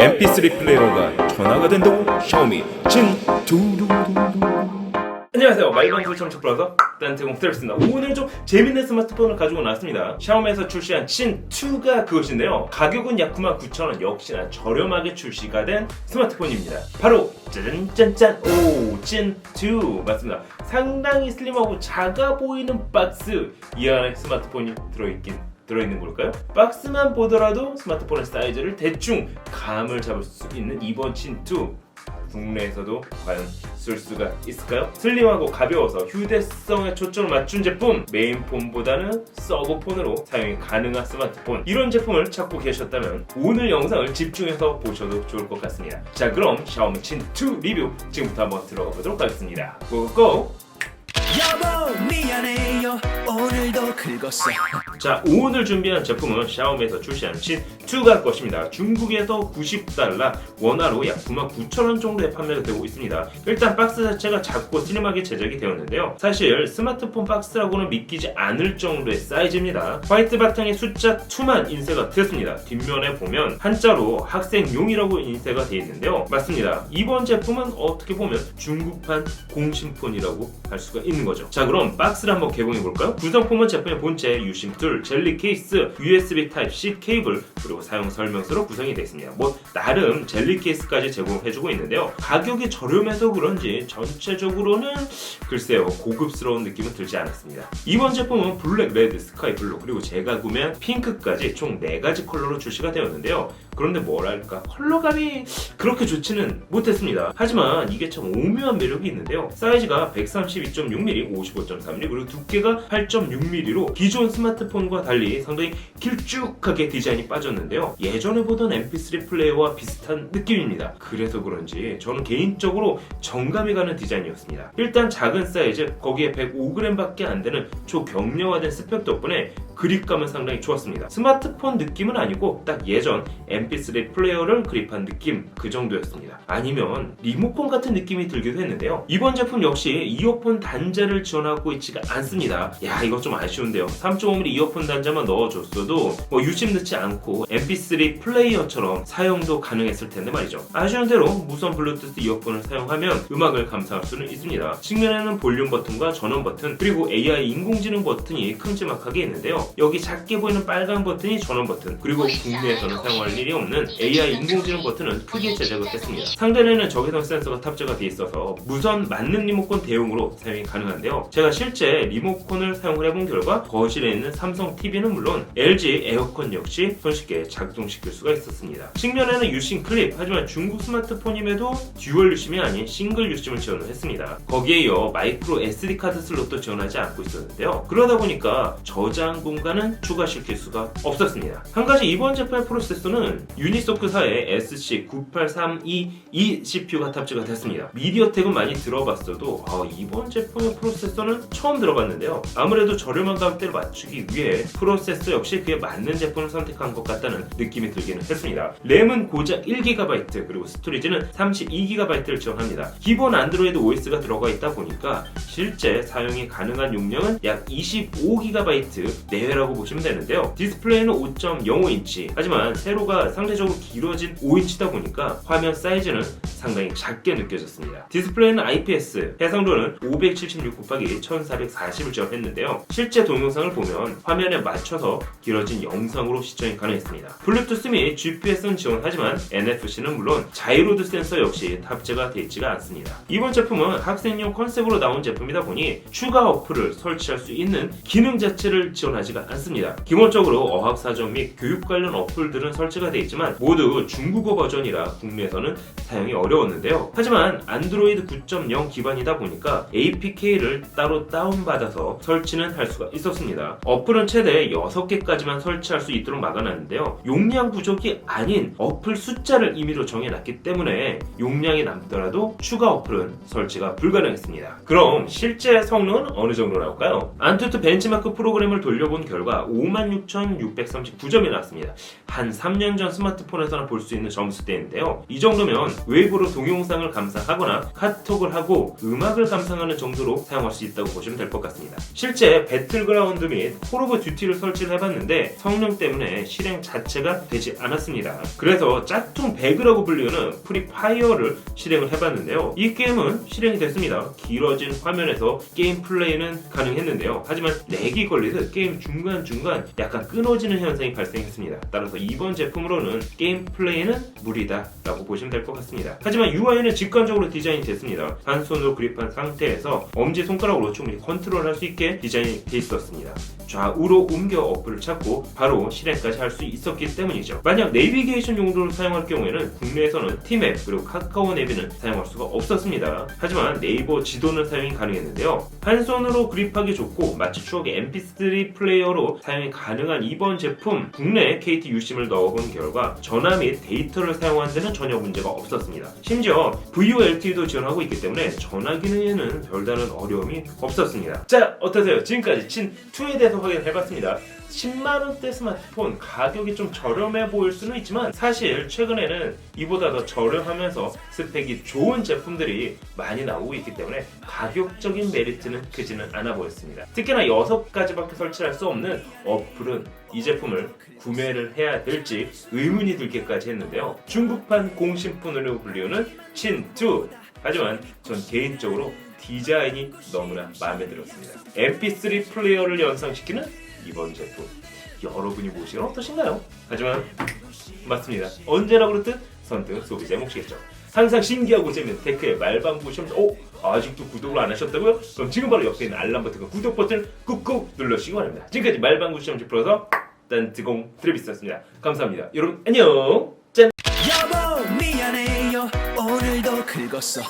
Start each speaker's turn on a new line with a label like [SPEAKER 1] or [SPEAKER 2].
[SPEAKER 1] MP3 플레이어가 전화가 된다고 샤오미 진2.
[SPEAKER 2] 안녕하세요. 마이방송 청취 브라더 딴태공 트랩스입니다. 오늘 좀 재밌는 스마트폰을 가지고 나왔습니다. 샤오미에서 출시한 친2가 그것인데요. 가격은 약 99,000원, 역시나 저렴하게 출시가 된 스마트폰입니다. 바로 짜잔짠짠, 오, 친2 맞습니다. 상당히 슬림하고 작아 보이는 박스, 이 안에 스마트폰이 들어있는 걸까요? 박스만 보더라도 스마트폰의 사이즈를 대충 감을 잡을 수 있는 이번 친2, 국내에서도 과연 쓸 수가 있을까요? 슬림하고 가벼워서 휴대성에 초점을 맞춘 제품, 메인폰보다는 서브폰으로 사용이 가능한 스마트폰, 이런 제품을 찾고 계셨다면 오늘 영상을 집중해서 보셔도 좋을 것 같습니다. 자, 그럼 샤오미 친2 리뷰 지금부터 한번 들어가 보도록 하겠습니다. 고고!
[SPEAKER 3] 여보 미안해요 오늘도 긁었어.
[SPEAKER 2] 자, 오늘 준비한 제품은 샤오미에서 출시한 친2가 것입니다. 중국에서 90달러, 원화로 약 99,000원 정도에 판매가 되고 있습니다. 일단 박스 자체가 작고 슬림하게 제작이 되었는데요. 사실 스마트폰 박스라고는 믿기지 않을 정도의 사이즈입니다. 화이트 바탕에 숫자 2만 인쇄가 되었습니다. 뒷면에 보면 한자로 학생용이라고 인쇄가 되어 있는데요. 맞습니다. 이번 제품은 어떻게 보면 중국판 공신폰이라고 할 수가 있는 거죠. 자, 그럼 박스를 한번 개봉해 볼까요? 구성품은 제품의 본체, 유심툴, 젤리 케이스, USB Type-C 케이블, 그리고 사용 설명서로 구성이 되어 있습니다. 나름 젤리 케이스까지 제공해주고 있는데요. 가격이 저렴해서 그런지 전체적으로는 글쎄요, 고급스러운 느낌은 들지 않았습니다. 이번 제품은 블랙, 레드, 스카이 블루, 그리고 제가 구매한 핑크까지 총 4가지 컬러로 출시가 되었는데요. 그런데 뭐랄까, 컬러감이 그렇게 좋지는 못했습니다. 하지만 이게 참 오묘한 매력이 있는데요. 사이즈가 132.6mm, 55.3mm, 그리고 두께가 8.6mm로 기존 스마트폰과 달리 상당히 길쭉하게 디자인이 빠졌는데요. 예전에 보던 MP3 플레이어와 비슷한 느낌입니다. 그래서 그런지 저는 개인적으로 정감이 가는 디자인이었습니다. 일단 작은 사이즈, 거기에 105g밖에 안 되는 초경량화된 스펙 덕분에 그립감은 상당히 좋았습니다. 스마트폰 느낌은 아니고 딱 예전 MP3 플레이어를 그립한 느낌, 그 정도였습니다. 아니면 리모컨 같은 느낌이 들기도 했는데요. 이번 제품 역시 이어폰 단자를 지원하고 있지가 않습니다. 야, 이거 좀 아쉬운데요. 3.5mm 이어폰 단자만 넣어줬어도 유심 넣지 않고 MP3 플레이어처럼 사용도 가능했을 텐데 말이죠. 아쉬운 대로 무선 블루투스 이어폰을 사용하면 음악을 감상할 수는 있습니다. 측면에는 볼륨 버튼과 전원 버튼, 그리고 AI 인공지능 버튼이 큼지막하게 있는데요. 여기 작게 보이는 빨간 버튼이 전원 버튼, 그리고 국내에서는 사용할 일이 없는 AI 인공지능 버튼은 크게 제작을 했습니다. 상단에는 적외선 센서가 탑재가 되어 있어서 무선 만능 리모컨 대용으로 사용이 가능한데요. 제가 실제 리모컨을 사용을 해본 결과 거실에 있는 삼성 TV는 물론 LG 에어컨 역시 손쉽게 작동시킬 수가 있었습니다. 측면에는 유심 클립, 하지만 중국 스마트폰임에도 듀얼 유심이 아닌 싱글 유심을 지원을 했습니다. 거기에 이어 마이크로 SD 카드 슬롯도 지원하지 않고 있었는데요. 그러다 보니까 저장 공간은 추가시킬 수가 없었습니다. 한 가지 이번 제품의 프로세서는 유니소크사의 SC98322 CPU가 탑재가 됐습니다. 미디어텍은 많이 들어봤어도 이번 제품의 프로세서는 처음 들어봤는데요. 아무래도 저렴한 가격대를 맞추기 위해 프로세서 역시 그에 맞는 제품을 선택한 것 같다는 느낌이 들기는 했습니다. 램은 고작 1GB, 그리고 스토리지는 32GB를 지원합니다. 기본 안드로이드 OS가 들어가 있다 보니까 실제 사용이 가능한 용량은 약 25GB 내외라고 보시면 되는데요. 디스플레이는 5.05인치, 하지만 세로가 상대적으로 길어진 5인치다 보니까 화면 사이즈는 상당히 작게 느껴졌습니다. 디스플레이는 IPS, 해상도는 576×1440을 지원했는데요. 실제 동영상을 보면 화면에 맞춰서 길어진 영상으로 시청이 가능했습니다. 블루투스 및 GPS는 지원하지만 NFC는 물론 자이로드 센서 역시 탑재가 되어 있지가 않습니다. 이번 제품은 학생용 컨셉으로 나온 제품이다 보니 추가 어플을 설치할 수 있는 기능 자체를 지원하지가 않습니다. 기본적으로 어학사전 및 교육 관련 어플들은 설치가 되어 있지만 모두 중국어 버전이라 국내에서는 사용이 어려웠는데요. 하지만 안드로이드 9.0 기반이다 보니까 APK를 따로 다운받아서 설치는 할 수가 있었습니다. 어플은 최대 6개까지만 설치할 수 있도록 막아놨는데요. 용량 부족이 아닌 어플 숫자를 임의로 정해놨기 때문에 용량이 남더라도 추가 어플은 설치가 불가능했습니다. 그럼 실제 성능은 어느 정도 나올까요? 안투투 벤치마크 프로그램을 돌려본 넣어본 결과 56,639점이 나왔습니다. 한 3년 전 스마트폰에서나 볼 수 있는 점수대인데요. 이 정도면 웨이브로 동영상을 감상하거나 카톡을 하고 음악을 감상하는 정도로 사용할 수 있다고 보시면 될 것 같습니다. 실제 배틀그라운드 및 콜 오브 듀티를 설치를 해봤는데 성능 때문에 실행 자체가 되지 않았습니다. 그래서 짝퉁 배그라고 불리는 프리파이어를 실행을 해봤는데요. 이 게임은 실행이 됐습니다. 길어진 화면에서 게임 플레이는 가능했는데요. 하지만 렉이 걸리듯 게임 중간중간 약간 끊어지는 현상이 발생했습니다. 따라서 이번 제품으로는 게임 플레이는 무리다 라고 보시면 될 것 같습니다. 하지만 UI는 직관적으로 디자인이 됐습니다. 한 손으로 그립한 상태에서 엄지손가락으로 충분히 컨트롤할 수 있게 디자인이 돼 있었습니다. 좌우로 옮겨 어플을 찾고 바로 실행까지 할 수 있었기 때문이죠. 만약 내비게이션 용도로 사용할 경우에는 국내에서는 티맵 그리고 카카오 내비는 사용할 수가 없었습니다. 하지만 네이버 지도는 사용이 가능했는데요. 한 손으로 그립하기 좋고 마치 추억의 MP3 플레이어로 사용이 가능한 이번 제품, 국내에 KT 유심을 넣어본 결과 전화 및 데이터를 사용하는 데는 전혀 문제가 없었습니다. 심지어 VoLTE도 지원하고 있기 때문에 전화 기능에는 별다른 어려움이 없었습니다. 자, 어떠세요? 지금까지 친2에 대해서 확인해봤습니다. 10만원대 스마트폰 가격이 좀 저렴해 보일 수는 있지만 사실 최근에는 이보다 더 저렴하면서 스펙이 좋은 제품들이 많이 나오고 있기 때문에 가격적인 메리트는 크지는 않아 보였습니다. 특히나 6가지밖에 설치할 수 없는 어플은 이 제품을 구매를 해야 될지 의문이 들기까지 했는데요. 중국판 공신폰으로 불리우는 친2. 하지만 전 개인적으로 디자인이 너무나 마음에 들었습니다. MP3 플레이어를 연상시키는 이번 제품, 여러분이 보시면 어떠신가요? 하지만 맞습니다. 언제나 그렇듯 선택은 소비자의 몫이겠죠. 항상 신기하고 재밌는 테크의 말방구 시험자. 아직도 구독을 안 하셨다고요? 그럼 지금 바로 옆에 있는 알람 버튼과 구독 버튼 꾹꾹 눌러주시기 바랍니다. 지금까지 말방구 시험지 프로서 딴뜨공 트레비스였습니다. 감사합니다. 여러분 안녕. 짠.
[SPEAKER 3] 여보 미안해요 오늘도 긁었어